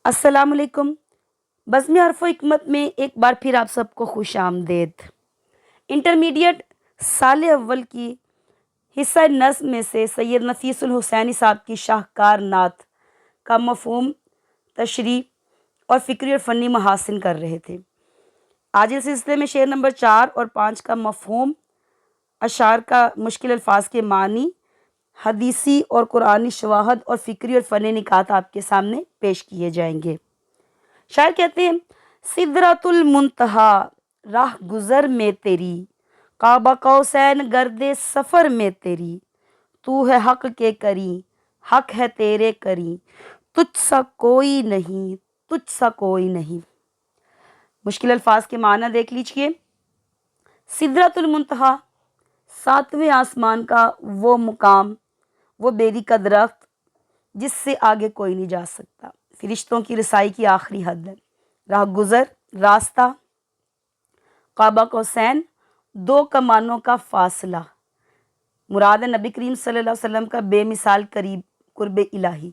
السلام علیکم۔ بزم حرف و حکمت میں ایک بار پھر آپ سب کو خوش آمدید۔ انٹرمیڈیٹ سال اول کی حصہ نظم میں سے سید نفیس الحسینی صاحب کی شاہکار نعت کا مفہوم، تشریح اور فکری اور فنی محاسن کر رہے تھے۔ آج اس سلسلے میں شعر نمبر 4 اور 5 کا مفہوم، اشعار کا مشکل الفاظ کے معنی، حدیثی اور قرآنی شواہد اور فکری اور فنی نکات آپ کے سامنے پیش کیے جائیں گے۔ شاعر کہتے ہیں، سدرۃ المنتہا راہ گزر میں تیری، قاب قوسین گرد سفر میں تیری، تو ہے حق کے کری، حق ہے تیرے کری، تجھ سا کوئی نہیں، تجھ سا کوئی نہیں۔ مشکل الفاظ کے معنی دیکھ لیجئے۔ سدرۃ المنتہا، ساتویں آسمان کا وہ مقام، وہ بیری کا درخت جس سے آگے کوئی نہیں جا سکتا، فرشتوں کی رسائی کی آخری حد ہے۔ راہ گزر، راستہ، قاب قوسین، دو کمانوں کا فاصلہ، مراد نبی کریم صلی اللہ علیہ وسلم کا بے مثال قریب قرب الہی۔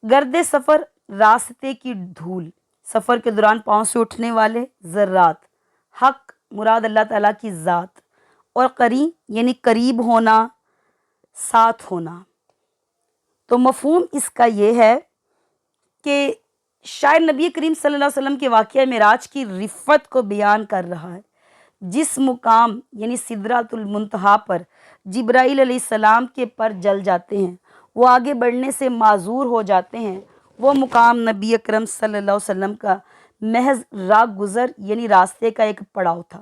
گرد سفر، راستے کی دھول، سفر کے دوران پاؤں سے اٹھنے والے ذرات۔ حق، مراد اللہ تعالیٰ کی ذات، اور قری یعنی قریب ہونا، ساتھ ہونا۔ تو مفہوم اس کا یہ ہے کہ شاعر نبی کریم صلی اللہ علیہ وسلم کے واقعہ معراج کی رفت کو بیان کر رہا ہے۔ جس مقام یعنی سدرۃ المنتہا پر جبرائیل علیہ السلام کے پر جل جاتے ہیں، وہ آگے بڑھنے سے معذور ہو جاتے ہیں، وہ مقام نبی اکرم صلی اللہ علیہ وسلم کا محض راہ گزر یعنی راستے کا ایک پڑاؤ تھا۔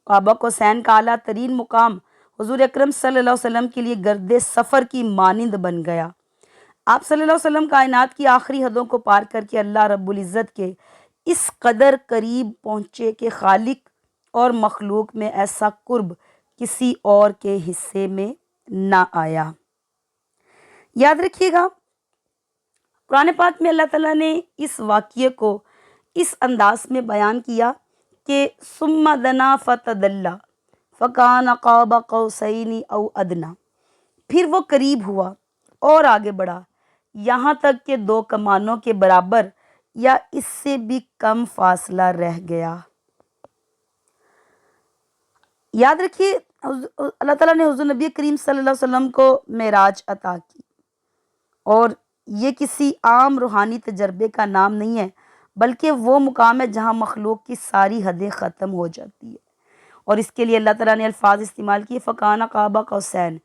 قاب قوسین کا اعلیٰ ترین مقام حضور اکرم صلی اللہ علیہ وسلم کے لیے گرد سفر کی مانند بن گیا۔ آپ صلی اللہ علیہ وسلم کائنات کی آخری حدوں کو پار کر کے اللہ رب العزت کے اس قدر قریب پہنچے کہ خالق اور مخلوق میں ایسا قرب کسی اور کے حصے میں نہ آیا۔ یاد رکھیے گا، قرآن پاک میں اللہ تعالیٰ نے اس واقعے کو اس انداز میں بیان کیا کہ ثم دنا فتدلی فکان قاب قوسین او ادنی، پھر وہ قریب ہوا اور آگے بڑھا یہاں تک کہ دو کمانوں کے برابر یا اس سے بھی کم فاصلہ رہ گیا۔ یاد رکھیے، اللہ تعالیٰ نے حضور نبی کریم صلی اللہ علیہ وسلم کو معراج عطا کی، اور یہ کسی عام روحانی تجربے کا نام نہیں ہے، بلکہ وہ مقام ہے جہاں مخلوق کی ساری حدیں ختم ہو جاتی ہے، اور اس کے لیے اللہ تعالیٰ نے الفاظ استعمال کیے، فکان قاب قوسین۔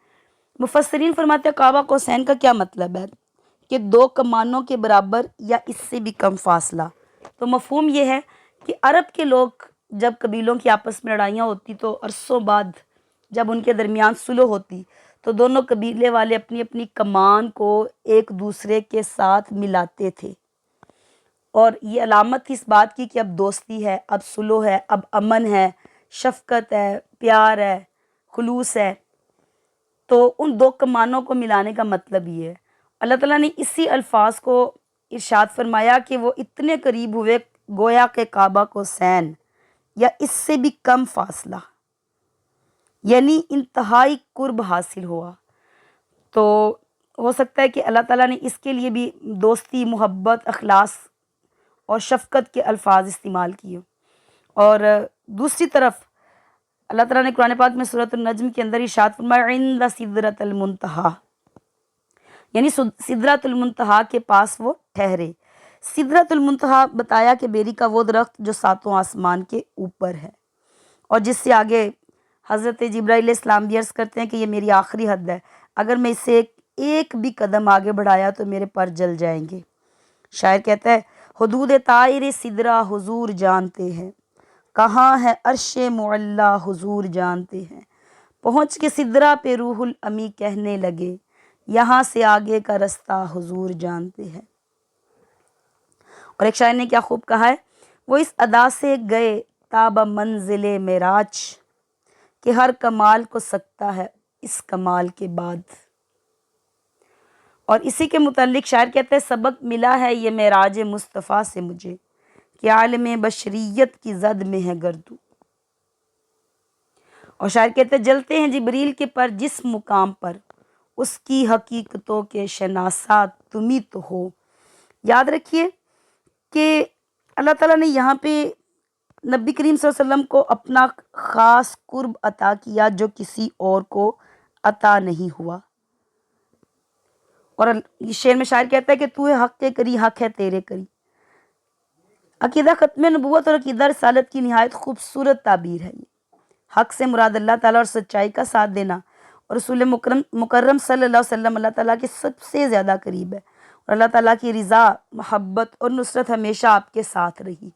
مفسرین فرماتے ہیں قاب قوسین کا کیا مطلب ہے کہ دو کمانوں کے برابر یا اس سے بھی کم فاصلہ۔ تو مفہوم یہ ہے کہ عرب کے لوگ جب قبیلوں کی آپس میں لڑائیاں ہوتی تو عرصوں بعد جب ان کے درمیان صلح ہوتی تو دونوں قبیلے والے اپنی اپنی کمان کو ایک دوسرے کے ساتھ ملاتے تھے، اور یہ علامت تھی اس بات کی کہ اب دوستی ہے، اب صلح ہے، اب امن ہے، شفقت ہے، پیار ہے، خلوص ہے۔ تو ان دو کمانوں کو ملانے کا مطلب یہ ہے۔ اللہ تعالیٰ نے اسی الفاظ کو ارشاد فرمایا کہ وہ اتنے قریب ہوئے گویا کہ قاب قوسین یا اس سے بھی کم فاصلہ، یعنی انتہائی قرب حاصل ہوا۔ تو ہو سکتا ہے کہ اللہ تعالیٰ نے اس کے لیے بھی دوستی، محبت، اخلاص اور شفقت کے الفاظ استعمال کیے۔ اور دوسری طرف اللہ تعالیٰ نے قرآن پاک میں سورۃ النجم کے اندر ارشاد فرمایا عند سدرۃ المنتہا، یعنی سدرۃ المنتہا کے پاس وہ ٹھہرے۔ سدرۃ المنتہا بتایا کہ بیری کا وہ درخت جو ساتوں آسمان کے اوپر ہے، اور جس سے آگے حضرت جبرائیل علیہ السلام بھی عرض کرتے ہیں کہ یہ میری آخری حد ہے، اگر میں اسے ایک بھی قدم آگے بڑھایا تو میرے پر جل جائیں گے۔ شاعر کہتا ہے، حدود طائر سدرہ حضور جانتے ہیں، کہاں ہے عرش معلیٰ حضور جانتے ہیں، پہنچ کے سدرہ پہ روح الامی کہنے لگے، یہاں سے آگے کا رستہ حضور جانتے ہیں۔ اور ایک شاعر نے کیا خوب کہا ہے، وہ اس ادا سے گئے تاب منزل معراج، کہ ہر کمال کو سکتا ہے اس کمال کے بعد۔ اور اسی کے متعلق شاعر کہتے ہیں، سبق ملا ہے یہ معراج مصطفیٰ سے مجھے، کہ عالم بشریت کی زد میں ہے گردو۔ اور شاعر کہتے ہیں، جلتے ہیں جبریل کے پر جس مقام پر، اس کی حقیقتوں کے شناسا تم ہی تو ہو۔ یاد رکھیے کہ اللہ تعالیٰ نے یہاں پہ نبی کریم صلی اللہ علیہ وسلم کو اپنا خاص قرب عطا کیا جو کسی اور کو عطا نہیں ہوا. اور یہ شعر میں شاعر کہتا ہے کہ تو ہے حق کے کری، حق ہے تیرے کری. عقیدہ ختم نبوت اور عقیدہ رسالت کی نہایت خوبصورت تعبیر ہے یہ. حق سے مراد اللہ تعالیٰ اور سچائی کا ساتھ دینا، اور رسول مکرم صلی اللہ علیہ وسلم اللہ تعالیٰ کے سب سے زیادہ قریب ہے، اور اللہ تعالیٰ کی رضا، محبت اور نصرت ہمیشہ آپ کے ساتھ رہی ہے.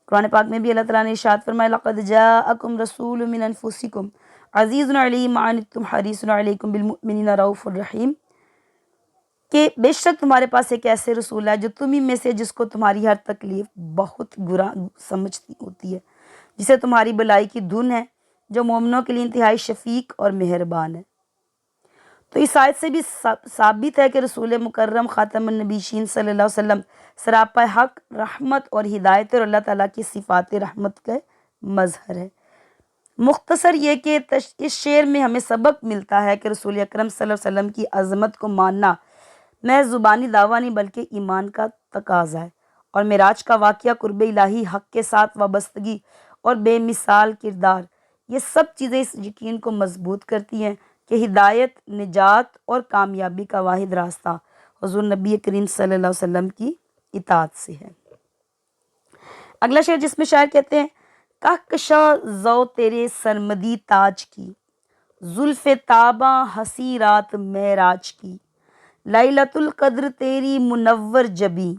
قرآن پاک میں بھی اللہ تعالیٰ نے ارشاد فرمایا لقد جاءکم رسول من انفسکم عزیز علیہ ما عنتم حریص علیکم بالمؤمنین رؤوف الرحیم، کہ بے شک تمہارے پاس ایک ایسے رسول ہے جو تم ہی میں سے جس کو تمہاری ہر تکلیف بہت برا سمجھتی ہوتی ہے، جسے تمہاری بلائی کی دھن ہے، جو مومنوں کے لیے انتہائی شفیق اور مہربان ہے. تو اس آیت سے بھی ثابت ہے کہ رسول مکرم خاتم النبیین صلی اللہ علیہ وسلم سراپا حق، رحمت اور ہدایت اور اللہ تعالیٰ کی صفات رحمت کا مظہر ہے. مختصر یہ کہ اس شعر میں ہمیں سبق ملتا ہے کہ رسول اکرم صلی اللہ علیہ وسلم کی عظمت کو ماننا محض زبانی دعویٰ نہیں بلکہ ایمان کا تقاضا ہے، اور معراج کا واقعہ، قرب الہی، حق کے ساتھ وابستگی اور بے مثال کردار، یہ سب چیزیں اس یقین کو مضبوط کرتی ہیں کہ ہدایت، نجات اور کامیابی کا واحد راستہ حضور نبی کریم صلی اللہ علیہ وسلم کی اطاعت سے ہے. اگلا شعر جس میں شاعر کہتے ہیں کہکشاں زو تیرے سرمدی تاج کی، زلف تاباں ہنسی رات معراج کی، لیلۃ القدر تیری منور جبیں،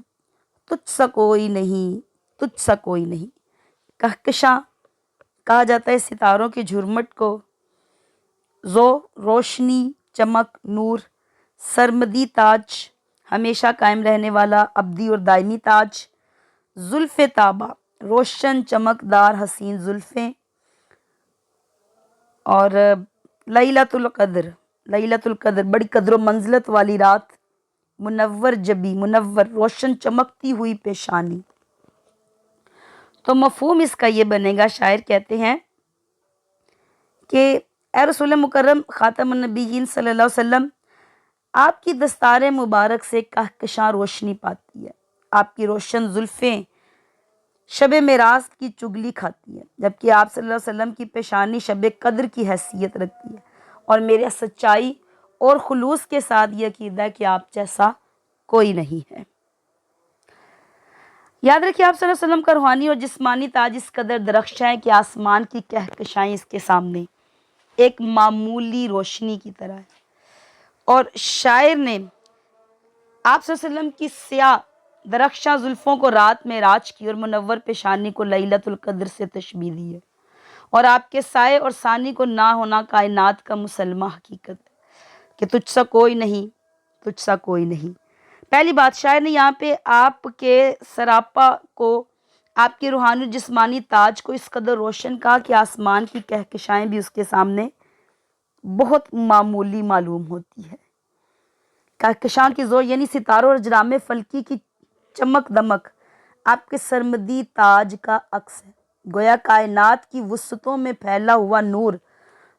تجھ سا کوئی نہیں، تجھ سا کوئی نہیں. کہکشاں کہا جاتا ہے ستاروں کے جھرمٹ کو، زو روشنی، چمک، نور، سرمدی تاج ہمیشہ قائم رہنے والا ابدی اور دائمی تاج، زلف تابہ روشن چمکدار حسین زلفیں، اور لیلۃ القدر، لیلۃ القدر بڑی قدر و منزلت والی رات، منور جبی، منور روشن چمکتی ہوئی پیشانی. تو مفہوم اس کا یہ بنے گا، شاعر کہتے ہیں کہ اے رسول مکرم خاتم النبیین صلی اللہ علیہ وسلم، آپ کی دستار مبارک سے کہکشاں روشنی پاتی ہے، آپ کی روشن زلفیں شب معراج کی چگلی کھاتی ہے، جبکہ آپ صلی اللہ علیہ وسلم کی پیشانی شب قدر کی حیثیت رکھتی ہے. اور میرے سچائی اور خلوص کے ساتھ یہ عقیدہ ہے کہ آپ جیسا کوئی نہیں ہے. یاد رکھیے آپ صلی اللہ علیہ وسلم کا روحانی اور جسمانی تاج اس قدر درخشاں ہے کہ آسمان کی کہکشائیں اس کے سامنے ایک معمولی روشنی کی طرح ہے. اور شاعر نے آپ صلی اللہ علیہ وسلم کی سیاہ درخشاں زلفوں کو رات معراج کی اور منور پیشانی کو لیلۃ القدر سے تشبیہ دی ہے، اور آپ کے سائے اور ثانی کو نہ ہونا کائنات کا مسلمہ حقیقت ہے کہ تجھ سا کوئی نہیں، تجھ سا کوئی نہیں. پہلی بات، شاعر نے یہاں پہ آپ کے سراپا کو، آپ کے روحانی جسمانی تاج کو اس قدر روشن کہا کہ آسمان کی کہکشائیں بھی اس کے سامنے بہت معمولی معلوم ہوتی ہے. کہکشاں کی زور یعنی ستاروں اور اجرام فلکی کی چمک دمک آپ کے سرمدی تاج کا عکس ہے. گویا کائنات کی وسطوں میں پھیلا ہوا نور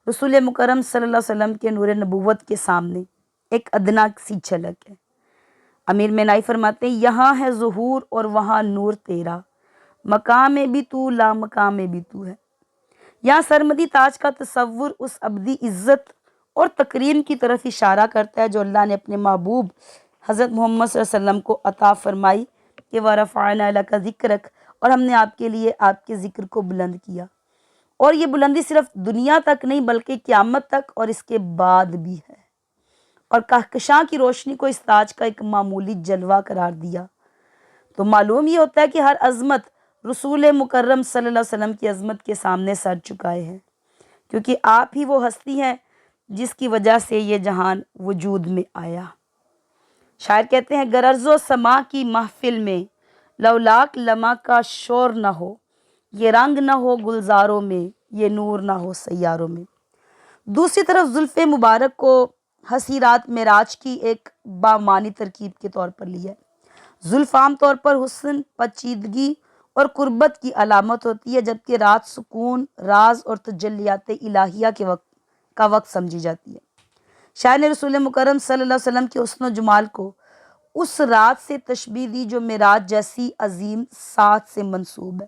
رسول مکرم صلی اللہ علیہ وسلم کے نور نبوت کے سامنے ایک ادنا سی جھلک ہے. امیر مینائی فرماتے ہیں یہاں ہے ظہور اور وہاں نور تیرا، مقام میں بھی تو، لا مقام میں بھی تو ہے. یہاں سرمدی تاج کا تصور اس ابدی عزت اور تکریم کی طرف اشارہ کرتا ہے جو اللہ نے اپنے محبوب حضرت محمد صلی اللہ علیہ وسلم کو عطا فرمائی کہ وَرَفَعْنَا لَكَ ذِكْرَكَ، اور ہم نے آپ کے لیے آپ کے ذکر کو بلند کیا. اور یہ بلندی صرف دنیا تک نہیں بلکہ قیامت تک اور اس کے بعد بھی ہے. اور کہکشاں کی روشنی کو اس تاج کا ایک معمولی جلوہ قرار دیا. تو معلوم یہ ہوتا ہے کہ ہر عظمت رسول مکرم صلی اللہ علیہ وسلم کی عظمت کے سامنے سر چکائے ہیں، کیونکہ آپ ہی وہ ہستی ہیں جس کی وجہ سے یہ جہان وجود میں آیا. شاعر کہتے ہیں گر ارض و سما کی محفل میں لولاک لمحہ کا شور نہ ہو، یہ رنگ نہ ہو گلزاروں میں، یہ نور نہ ہو سیاروں میں. دوسری طرف زلف مبارک کو ہنسی رات معراج کی ایک بامانی ترکیب کے طور پر لیا ہے. زلف عام طور پر حسن، پچیدگی اور قربت کی علامت ہوتی ہے، جبکہ رات سکون، راز اور تجلیات الہیہ کا وقت سمجھی جاتی ہے. شاعر نے رسول مکرم صلی اللہ علیہ وسلم کے حسن و جمال کو اس رات سے تشبیہ دی جو معراج جیسی عظیم ساتھ سے منسوب ہے۔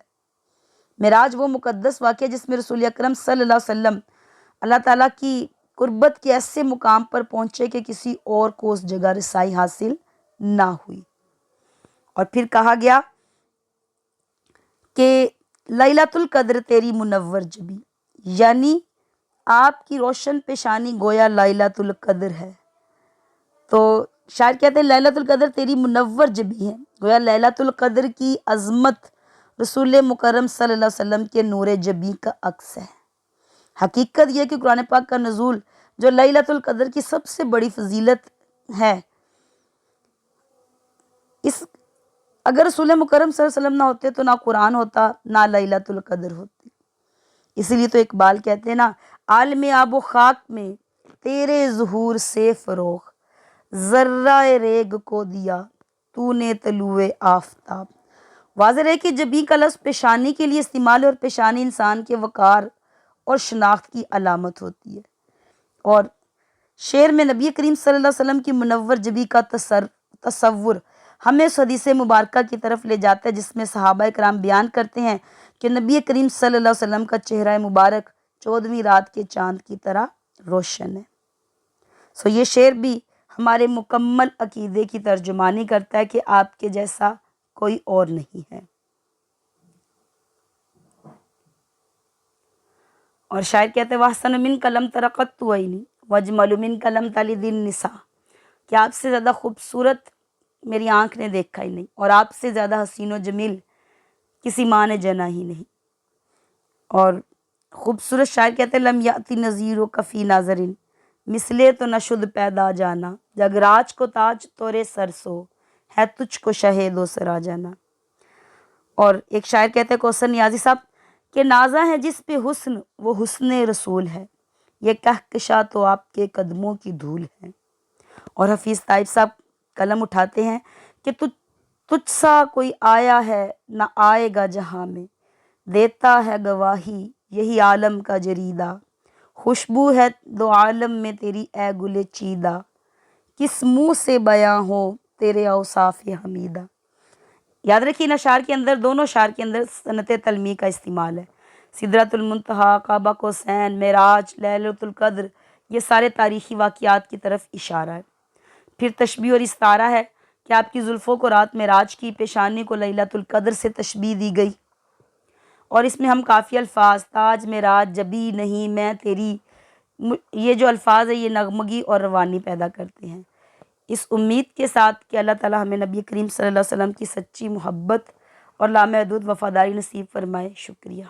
معراج وہ مقدس واقعہ جس میں رسول اکرم صلی اللہ علیہ وسلم اللہ تعالیٰ کی قربت کے ایسے مقام پر پہنچے کہ کسی اور کو اس جگہ رسائی حاصل نہ ہوئی۔ اور پھر کہا گیا کہ لیلۃ القدر تیری منور جبی، یعنی آپ کی روشن پیشانی گویا لیلۃ القدر ہے۔ تو شاعر کہتے ہیں لیلۃ القدر تیری منور جبی ہے، گویا لیلۃ القدر کی عظمت رسول مکرم صلی اللہ علیہ وسلم کے نور جبی کا عکس ہے۔ حقیقت یہ کہ قرآن پاک کا نزول جو لیلۃ القدر کی سب سے بڑی فضیلت ہے، اگر رسول مکرم صلی اللہ علیہ وسلم نہ ہوتے تو نہ قرآن ہوتا، نہ لیلۃ القدر ہوتی۔ اسی لیے تو اقبال کہتے ہیں نا، عالم آب و خاک میں تیرے ظہور سے فروغ، ذرہ ریگ کو دیا تو نے طلوع آفتاب۔ واضح ہے کہ جبیں کا لفظ پیشانی کے لیے استعمال ہے، اور پیشانی انسان کے وقار اور شناخت کی علامت ہوتی ہے۔ اور شعر میں نبی کریم صلی اللہ علیہ وسلم کی منور جبیں کا تصور ہمیں اس حدیث مبارکہ کی طرف لے جاتا ہے جس میں صحابہ کرام بیان کرتے ہیں کہ نبی کریم صلی اللہ علیہ وسلم کا چہرہ مبارک 14ویں رات کے چاند کی طرح روشن ہے۔ یہ شعر بھی ہمارے مکمل عقیدے کی ترجمانی کرتا ہے کہ آپ کے جیسا کوئی اور نہیں ہے۔ اور شاعر کہتے ہیں وَأَحْسَنُ مِنْكَ لَمْ تَرَ قَطُّ عَيْنِي وَأَجْمَلُ مِنْكَ لَمْ تَلِدِ النِّسَاءُ، کہ آپ سے زیادہ خوبصورت میری آنکھ نے دیکھا ہی نہیں، اور آپ سے زیادہ حسین و جمیل کسی ماں نے جنا ہی نہیں۔ اور خوبصورت شاعر کہتے ہیں لم یاتی نظیر کفی ناظرین، مثلے تو نشد پیدا جانا، جگراج کو تاج تورے سرسو ہے تجھ کو شہید و سرا جانا۔ اور ایک شاعر کہتے ہیں کوثر نیازی صاحب کہ نازا ہے جس پہ حسن وہ حسن رسول ہے، یہ کہکشاں تو آپ کے قدموں کی دھول ہے۔ اور حفیظ طائب صاحب قلم اٹھاتے ہیں کہ تجھ سا کوئی آیا ہے نہ آئے گا جہاں میں، دیتا ہے گواہی یہی عالم کا جریدہ، خوشبو ہے دو عالم میں تیری اے گل چیدہ، کس منہ سے بیاں ہو تیرے اوصاف حمیدہ۔ یاد رکھیے اشعار کے اندر، دونوں اشعار کے اندر صنعت تلمیح کا استعمال ہے۔ سدرۃ المنتہا، قاب قوسین، معراج، لیلۃ القدر، یہ سارے تاریخی واقعات کی طرف اشارہ ہے۔ پھر تشبیہ اور استعارہ ہے کہ آپ کی زلفوں کو رات معراج کی، پیشانی کو لیلۃ القدر سے تشبیہ دی گئی۔ اور اس میں ہم کافی الفاظ تاج، معراج، جبی، نہیں، میں، تیری، یہ جو الفاظ ہیں یہ نغمگی اور روانی پیدا کرتے ہیں، اس امید کے ساتھ کہ اللہ تعالیٰ ہمیں نبی کریم صلی اللہ علیہ وسلم کی سچی محبت اور لامحدود وفاداری نصیب فرمائے۔ شکریہ۔